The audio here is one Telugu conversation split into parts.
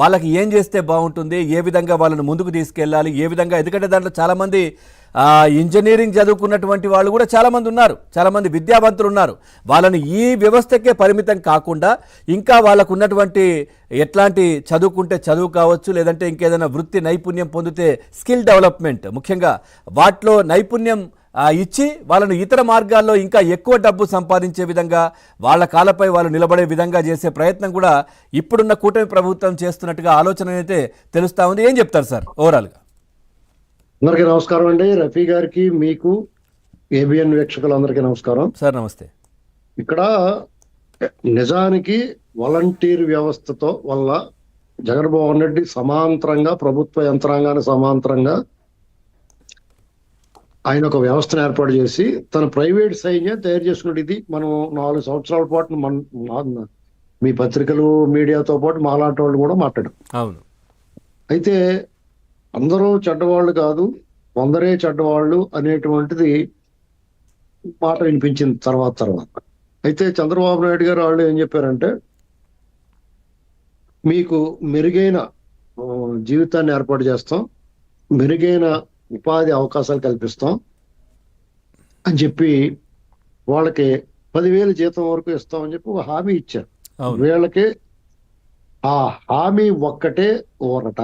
వాళ్ళకి ఏం చేస్తే బాగుంటుంది, ఏ విధంగా వాళ్ళని ముందుకు తీసుకెళ్ళాలి, ఏ విధంగా, ఎందుకంటే దాంట్లో చాలామంది ఇంజనీరింగ్ చదువుకున్నటువంటి వాళ్ళు కూడా చాలామంది ఉన్నారు, చాలామంది విద్యావంతులు ఉన్నారు. వాళ్ళని ఈ వ్యవస్థకే పరిమితం కాకుండా ఇంకా వాళ్ళకు ఉన్నటువంటి ఎట్లాంటి చదువుకుంటే చదువు కావచ్చు, లేదంటే ఇంకేదైనా వృత్తి నైపుణ్యం పొందితే స్కిల్ డెవలప్మెంట్, ముఖ్యంగా వాటిలో నైపుణ్యం ఇచ్చి వాళ్ళను ఇతర మార్గాల్లో ఇంకా ఎక్కువ డబ్బు సంపాదించే విధంగా వాళ్ళ కాళ్ళపై వాళ్ళు నిలబడే విధంగా చేసే ప్రయత్నం కూడా ఇప్పుడున్న కూటమి ప్రభుత్వం చేస్తున్నట్టుగా ఆలోచన అయితే తెలుస్తా ఉంది. ఏం చెప్తారు సార్ ఓవరాల్గా? అందరికీ నమస్కారం అండి. రఫీ గారికి, మీకు, ఏబిఎన్ వీక్షకులందరికీ నమస్కారం సార్. నమస్తే. ఇక్కడ నిజానికి వాలంటీర్ వ్యవస్థతో వల్ల జగన్మోహన్ రెడ్డి సమాంతరంగా ప్రభుత్వ యంత్రాంగాన్ని సమాంతరంగా ఆయన ఒక వ్యవస్థను ఏర్పాటు చేసి తన ప్రైవేట్ సైన్యం తయారు చేసుకున్నది. ఇది మనం 4 సంవత్సరాల పాటు మీ పత్రికలు మీడియాతో పాటు మాలాంటి వాళ్ళు కూడా మాట్లాడారు. అవును. అయితే అందరూ చెడ్డవాళ్ళు కాదు, కొందరే చెడ్డవాళ్ళు అనేటువంటిది మాట వినిపించింది తర్వాత. అయితే చంద్రబాబు నాయుడు గారు వాళ్ళు ఏం చెప్పారంటే, మీకు మెరుగైన జీవితాన్ని ఏర్పాటు చేస్తాం, మెరుగైన ఉపాధి అవకాశాలు కల్పిస్తాం అని చెప్పి వాళ్ళకి 10,000 జీతం వరకు ఇస్తామని చెప్పి ఒక హామీ ఇచ్చారు. వీళ్ళకి ఆ హామీ ఒక్కటే ఊరట.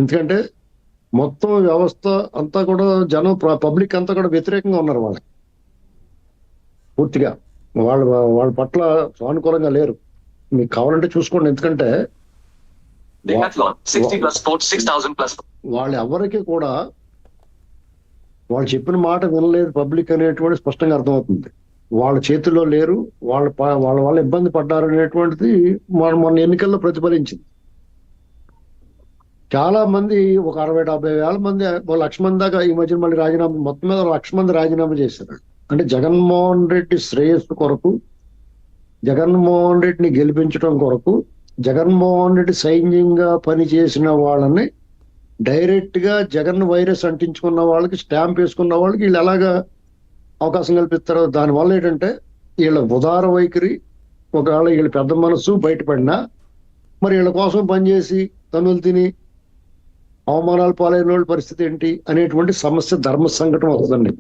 ఎందుకంటే మొత్తం వ్యవస్థ అంతా కూడా జనం, పబ్లిక్ అంతా కూడా వ్యతిరేకంగా ఉన్నారు వాళ్ళకి పూర్తిగా. వాళ్ళ పట్ల సానుకూలంగా లేరు. మీకు కావాలంటే చూసుకోండి. ఎందుకంటే వాళ్ళు ఎవరికి కూడా వాళ్ళు చెప్పిన మాట వినలేదు పబ్లిక్ అనేటువంటి స్పష్టంగా అర్థమవుతుంది. వాళ్ళ చేతిలో లేరు, వాళ్ళ ఇబ్బంది పడ్డారు అనేటువంటిది మొన్న ఎన్నికల్లో ప్రతిఫలించింది. చాలా మంది ఒక 60-70 వేల మంది, 1,00,000 మంది దాకా ఈ మధ్య మళ్ళీ రాజీనామా, మొత్తం మీద 1,00,000 మంది రాజీనామా చేశారు. అంటే జగన్మోహన్ రెడ్డి శ్రేయస్సు కొరకు, జగన్మోహన్ రెడ్డిని గెలిపించడం కొరకు, జగన్మోహన్ రెడ్డి సైన్యంగా పనిచేసిన వాళ్ళని డైరెక్ట్ గా జగన్ వైరస్ అంటించుకున్న వాళ్ళకి, స్టాంప్ వేసుకున్న వాళ్ళకి వీళ్ళు ఎలాగా అవకాశం కల్పిస్తారు? దానివల్ల ఏంటంటే వీళ్ళ ఉదార వైఖరి, ఒకవేళ వీళ్ళ పెద్ద మనసు బయటపడినా మరి వీళ్ళ కోసం పనిచేసి తనులు తిని అవమానాలు పాలైన వాళ్ళ పరిస్థితి ఏంటి అనేటువంటి సమస్య, ధర్మ సంకటం అవుతుందండి.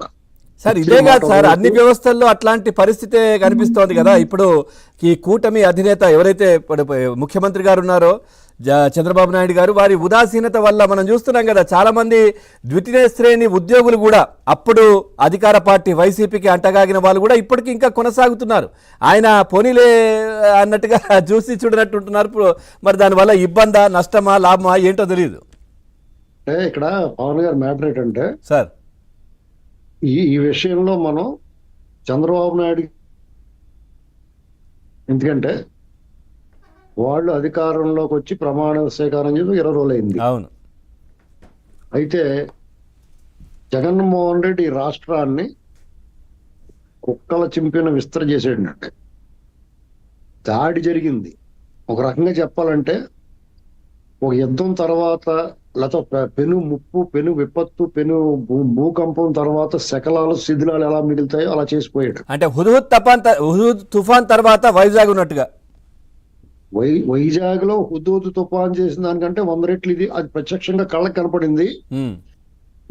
సార్ ఇదే కాదు సార్, అన్ని వ్యవస్థల్లో అట్లాంటి పరిస్థితే కనిపిస్తోంది కదా. ఇప్పుడు ఈ కూటమి అధినేత ఎవరైతే ముఖ్యమంత్రి గారు ఉన్నారో చంద్రబాబు నాయుడు గారు, వారి ఉదాసీనత వల్ల మనం చూస్తున్నాం కదా, చాలా మంది ద్వితీయ శ్రేణి ఉద్యోగులు కూడా అప్పుడు అధికార పార్టీ వైసీపీకి అంటగాగిన వాళ్ళు కూడా ఇప్పటికీ ఇంకా కొనసాగుతున్నారు. ఆయన పోనీలే అన్నట్టుగా చూసి చూడనట్టుంటున్నారు. మరి దానివల్ల ఇబ్బందా, నష్టమా, లాభమా ఏంటో తెలియదు. ఇక్కడ పవన్ గారు మ్యాటర్ ఏంటంటే సార్, ఈ విషయంలో మనం చంద్రబాబు నాయుడు, ఎందుకంటే వాళ్ళు అధికారంలోకి వచ్చి ప్రమాణ స్వీకారం చేసి 20 రోజులు అయింది. అవును. అయితే జగన్మోహన్ రెడ్డి ఈ రాష్ట్రాన్ని కుక్కల చింపిన విస్తర చేసేటంటే దాడి జరిగింది. ఒక రకంగా చెప్పాలంటే ఒక యుద్ధం తర్వాత, లేకపోతే పెను ముప్పు, పెను విపత్తు, పెను భూకంపం తర్వాత శకలాలు, శిథిలాలు ఎలా మిగులుతాయో అలా చేసిపోయాడు. అంటే హుదూద్ తుఫాన్ తర్వాత వైజాగ్ ఉన్నట్టుగా. వైజాగ్ లో హుదూద్ తుఫాన్ చేసిన దానికంటే 100 రెట్లు ఇది. అది ప్రత్యక్షంగా కళ్ళకు కనపడింది.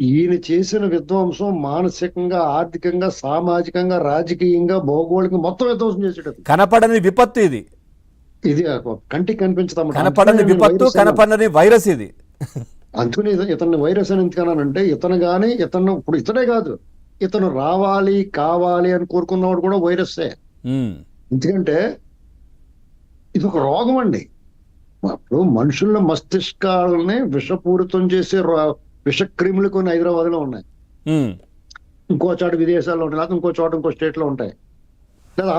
ఈయన చేసిన విధ్వంసం మానసికంగా, ఆర్థికంగా, సామాజికంగా, రాజకీయంగా, భౌగోళికంగా మొత్తం విధ్వంసం చేసేటప్పుడు కనపడని విపత్తు ఇది. ఇది కంటికి కనిపించదు, కనపడని విపత్తు, కనపడని వైరస్ ఇది. అందుకని ఇతన్ని వైరస్ అని ఎందుకన్నానంటే, ఇప్పుడు ఇతనే కాదు, ఇతను రావాలి కావాలి అని కోరుకున్నవాడు కూడా వైరస్సే. ఎందుకంటే ఇది ఒక రోగం అండి. అప్పుడు మనుషుల మస్తిష్కాలని విషపూరితం చేసే విషక్రిములు కొన్ని హైదరాబాద్ లో ఉన్నాయి, ఇంకో చోట విదేశాల్లో ఉంటాయి, లేకపోతే ఇంకో చోట ఇంకో స్టేట్ లో ఉంటాయి, లేదా